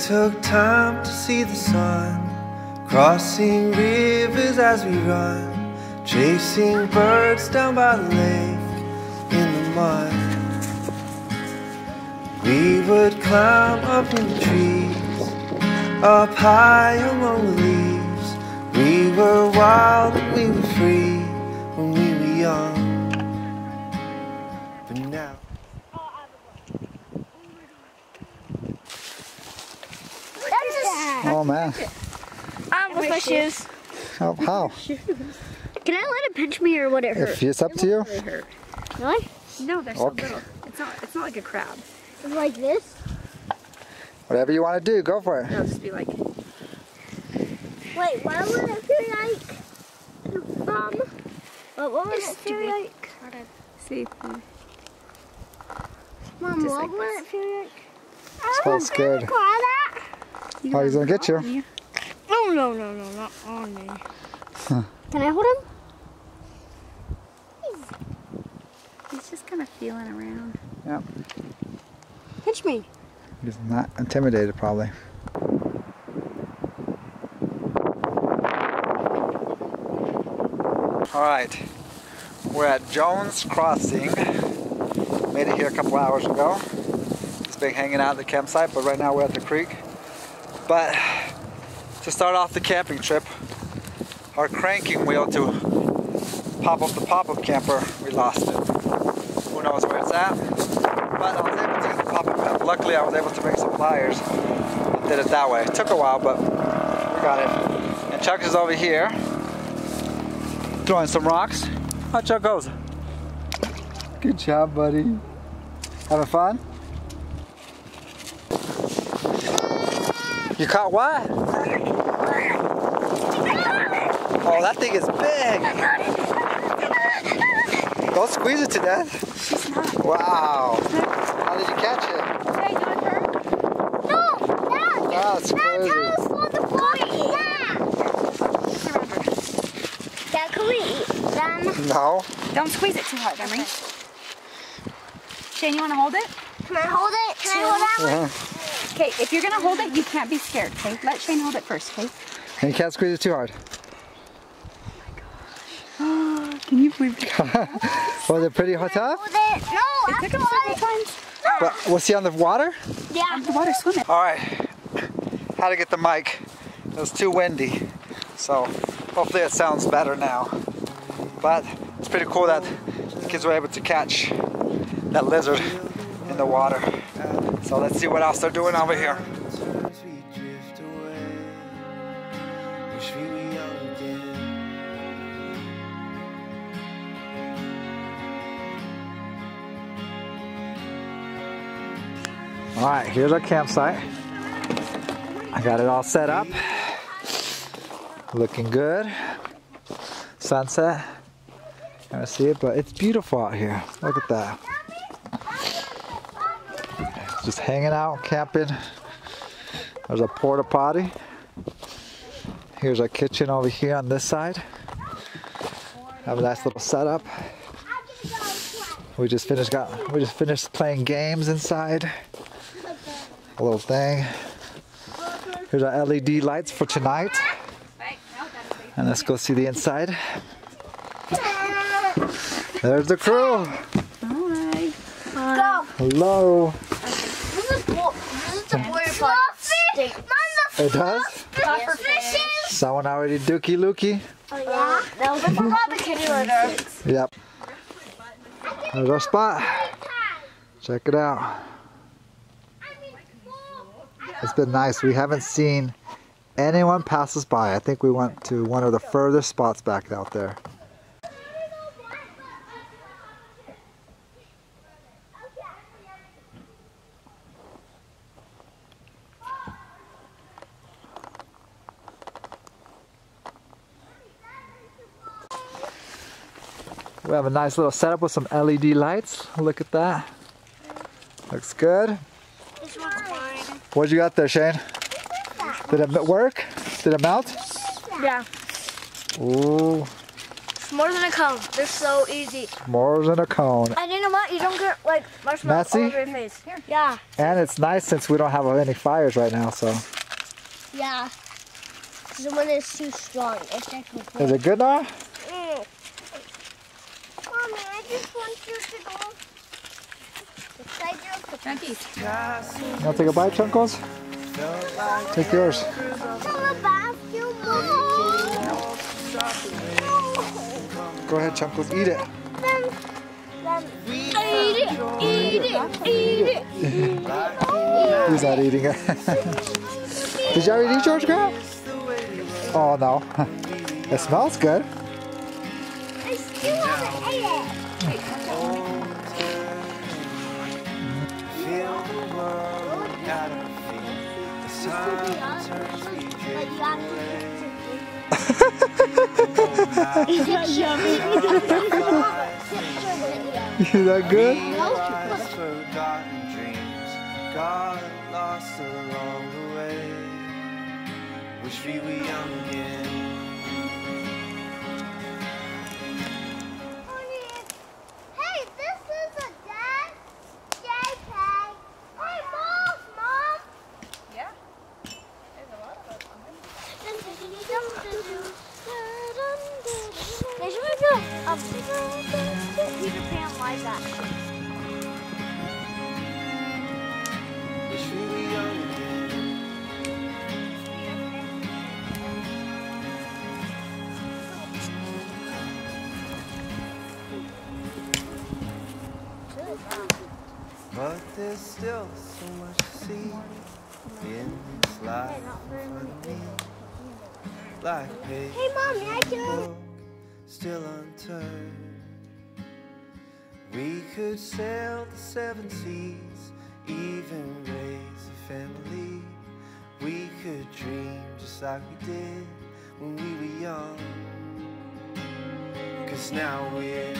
took time to see the sun, crossing rivers as we run, chasing birds down by the lake in the mud. We would climb up in the trees, up high among the leaves. We were wild and we were free when we were young. But now oh man. With my shoes. How? Can I let it pinch me or would it hurt? If it's up to you. Really? No, they're so little. It's not like a crab. It's like this? Whatever you want to do, go for it. It'll just be like. Wait, what would it feel like? What would it feel like? See. Mom, Just what like would it feel like? Smells good. Oh, he's gonna get you. Oh, no, not on me. Can I hold him? He's just kind of feeling around. Yep. Pinch me. He's not intimidated, probably. All right, we're at Jones Crossing. Made it here a couple hours ago. Just been hanging out at the campsite, but right now we're at the creek. But to start off the camping trip, our cranking wheel to pop up the pop-up camper, we lost it. Who knows where it's at? But I was able to use the pop-up camper. Luckily, I was able to bring some pliers and did it that way. It took a while, but we got it. And Chuck is over here throwing some rocks. How Chuck goes? Good job, buddy. Having fun? You caught what? Oh, that thing is big. Don't squeeze it to death. She's not. Wow. How did you catch it? Hey, you want her? No, That's crazy. Dad, can we eat them? No. Don't squeeze it too hard, Emery. Shane, you want to hold it? Can I hold it? Can I hold that one? Okay, if you're going to hold it, you can't be scared, okay? Let Shane hold it first, okay? And you can't squeeze it too hard. Can you believe it? Was it pretty tough? Hold it. No, It took him several times. But was he on the water? Yeah. The water's swimming. All right. How to get the mic. It was too windy. So hopefully it sounds better now. But it's pretty cool that the kids were able to catch that lizard in the water. So let's see what else they're doing over here. sometimes we drift away. Wish we were young again. All right, here's our campsite. I got it all set up. Looking good. Sunset. Can't see it, but it's beautiful out here. Look at that. Just hanging out, camping. There's a porta potty. Here's our kitchen over here on this side. Have a nice little setup. We just finished playing games inside. A little thing. Here's our LED lights for tonight. And let's go see the inside. There's the crew. Alright. Go. Hello. This is the water potty. It does? Fishes. Someone already dookie lookie? Oh yeah? That was the kitty litter. Yep. There's our spot. Check it out. It's been nice. We haven't seen anyone pass us by. I think we went to one of the furthest spots back out there. We have a nice little setup with some LED lights. Look at that. Looks good. This one's mine. What you got there, Shane? Did it work? Did it melt? Yeah. Ooh. S'mores in a cone. They're so easy. S'mores in a cone. And you know what? You don't get like marshmallows all Messy? over your face. Yeah. And it's nice since we don't have any fires right now, so. Yeah. The one is too strong. Is it good now? Mommy, I just want you to go. Chunkies. You want to take a bite, Chunkles? Take yours. Go ahead, Chunkles. Eat it. Eat it. He's not eating it. Did you already eat yours, Grandma? Oh, no. It smells good. I still haven't ate it. Feel the world at our feet. The sun turns me Is that good? forgotten dreams got lost along the way. Wish we were young again. Hey, this is a dad. JK. Hey, Mom. Yeah. There's a lot of us on there. They should make a Peter Pan live action. Wish we were young again. But there's still so much to see in this life in front of me. Like page Hey, Mommy, I can. book still unturned. We could sail the 7 seas, even raise a family. We could dream just like we did when we were young. 'Cause now we're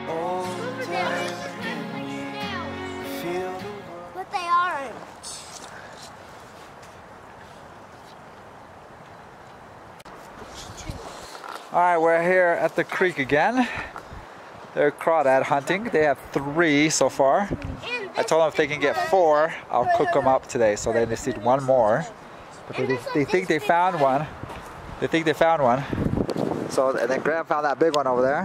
older and we feel the world. But they aren't. Alright, we're here at the creek again. They're crawdad hunting. They have 3 so far. I told them if they can get 4, I'll cook them up today. So they just need 1 more. But they think they found one. They think they found one. So, and then Graham found that big one over there.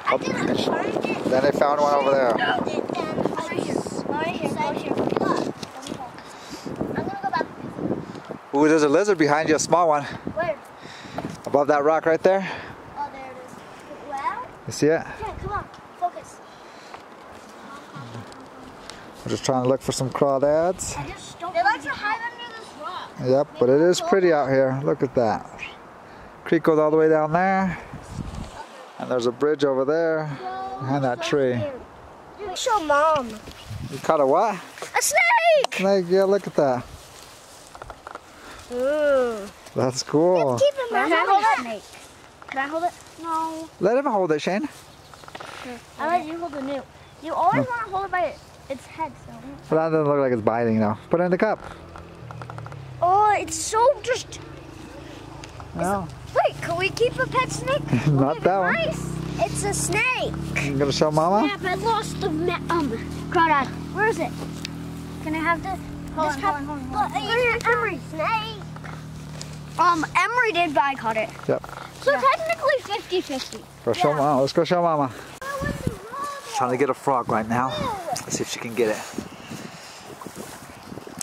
I didn't find it. Then they found one over there. Right here. I'm gonna go back. Ooh, there's a lizard behind you, a small one. Where? Above that rock right there. Oh, there it is. Well, You see it? yeah, come on, focus. We're just trying to look for some crawdads. I just don't. They like to hide under this rock. Yep, but it is pretty out here. Look at that. Creek goes all the way down there. And there's a bridge over there behind that tree. Show Mom. You caught a what? A snake! Snake, yeah, look at that. Ooh. That's cool. Keep it. Can I hold it? Can I hold it? No. Let him hold it, Shane. I let you hold the new. You always want to hold it by its head, so. But that doesn't look like it's biting now. Put it in the cup. Oh, it's so just. No. Wait, can we keep a pet snake? Not that one. Nice. It's a snake. You gonna show Mama? Yeah, but I lost the crawdad. Where is it? Can I have this? Hold on. Where's Emery? Snake. Emery did, but I caught it. Yep. So technically 50-50. Go show Mama. Let's go show Mama. Where was the frog? Trying to get a frog right now. Let's see if she can get it.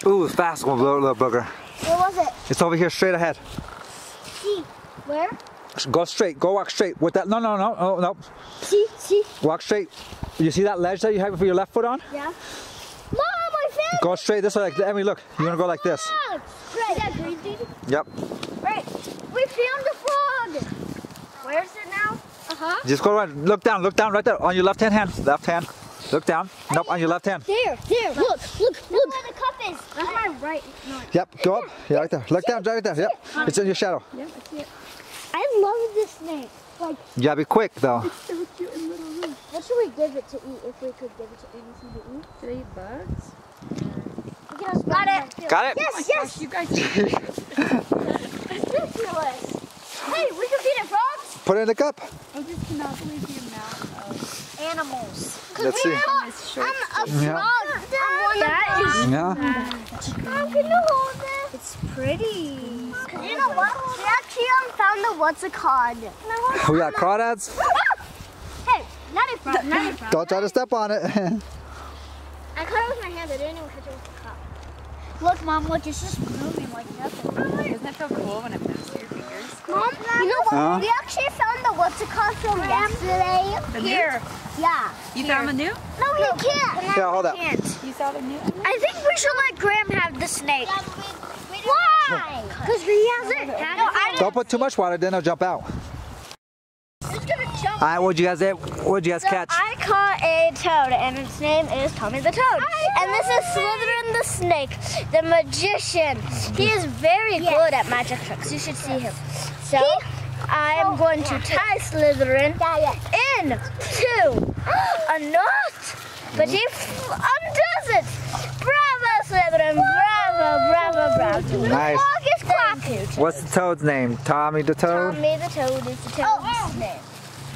Ooh, it's fast one, little booger. Where was it? It's over here, straight ahead. See. Where? Go straight. Go walk straight. With that. No. See. Walk straight. You see that ledge that you have with your left foot on? Yeah. Mom, I found Go straight this way. Like Emily, look. You wanna go like this? frog. Right. Is that green thing? Yep. Right. We found the frog. Where is it now? Just go right. Look down right there. On your left hand. Left hand. Look down. Nope, on your left hand. There. Look. Look where the cup is. That's my right. No. Yep. Go up. Yeah, right there. Look down. Right there. Yep. It's in your shadow. Yeah, I see it. I love this snake. Like, You gotta be quick though. so cute and little loose. What should we give it to eat if we could give it to anything to eat? Do they eat bugs? Got it. Got it? Yes. You guys. Ridiculous. Hey, we can feed it frogs. Put it in the cup. I just cannot believe the amount of Animals. Let's see. I'm a frog. Yeah. Mom, can you hold it? It's pretty. You know what? We actually found the what's it called? We got crawdads. Hey, not a frog, not a frog. Don't try to step on it. I caught it with my hands. I didn't even catch it with the cup. Look, Mom, look, it's just moving like nothing. Doesn't it feel cool when it moves through your fingers? Mom, you know what? Huh? We actually found the what's it called from yesterday. The Here. Yeah. You found the new? No, we can't. Yeah, hold up. You saw the new? I think we should let Graham have the snake. Why? Because he hasn't had it. Don't put too much water, then it'll jump out. It's gonna jump. All right, what'd you guys catch? I caught a toad, and its name is Tommy the Toad. And this is Slytherin the Snake, the magician. He is very good at magic tricks. You should see him. So, I'm going to tie Slytherin into a knot. But he undoes it. Bravo, Slytherin. Bravo, bravo, bravo. Nice. The clock is quacking. What's the toad's name? Tommy the Toad? Tommy the Toad is the toad's name.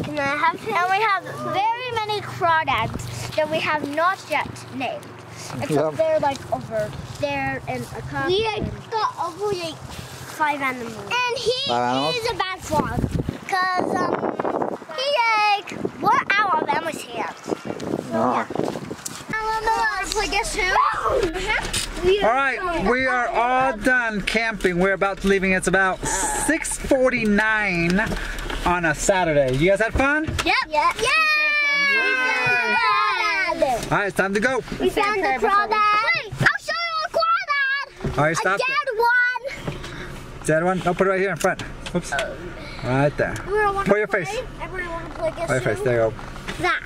Can I have him? And we have very many crawdads that we have not yet named. Except they're like over there and a couple. We got over 5 animals. And he is a bad frog. Because he ate what out of Emma's hands. Oh. Play guess who? All right, we are all done camping. We're about to leaving. It's about 6:49 on a Saturday. You guys had fun? Yep. Yeah. All right, it's time to go. We found the crawdad. Wait, I'll show you a crawdad. All right, stop. A dead one. Dead one? No, put it right here in front. Oops. Right there. Put your face. Everyone want to play guess Put your face. There you go. That.